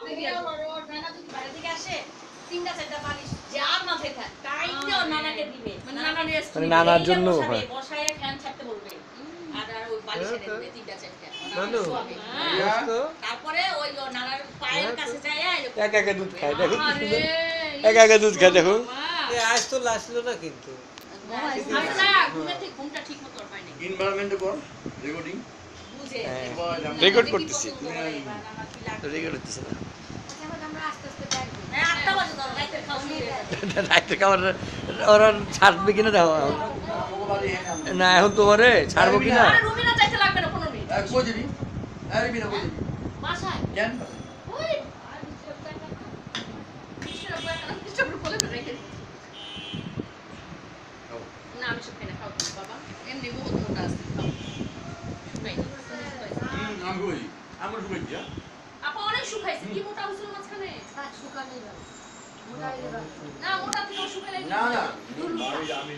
নানা যদি বাইরে থেকে আসে 3টা 4টা বালিশ যার মাথায় থাক তাই তো নানাকে দিবে মানে নানার জন্য বসায় ফ্যান ছাড়তে বলবে আর ওই বালিশে দিবে 3টা 4টা তারপরে ওই নানার পায়ের কাছে যায় একা একা দুধ খায় দেখো একা একা দুধ খায় দেখো আজ তো লাসলো না কিন্তু ঘুমটা ঠিক মতো পায় না এনভায়রনমেন্টে কর রেকর্ডিং বুঝে রেকর্ড করতেছি রেকর্ড হচ্ছে না আমরা আস্তে আস্তে দেখব হ্যাঁ 8টা বাজে তো রাতে খাওয়া রাইতে খাবার ওরা ছাড়বে কিনা দেখো না এখন তোমারে ছাড়বো কিনা রুমে না যাইতে লাগবে না 15 মিনিট কই দিবি আরে বিনা কই দিবি বাসায় কেন ওই আর কিছু বলে রেখে না আমি সব খাই না খাও তুমি বাবা এমনি বহুত মোটা আছে খাও আমি কই আমরা শুকাই দিয়া আপা অনেক শুকাইছে কি মোটা হইছিল মাঝখানে শুকানোই না মোটা থেকে শুকাইলে না না আমি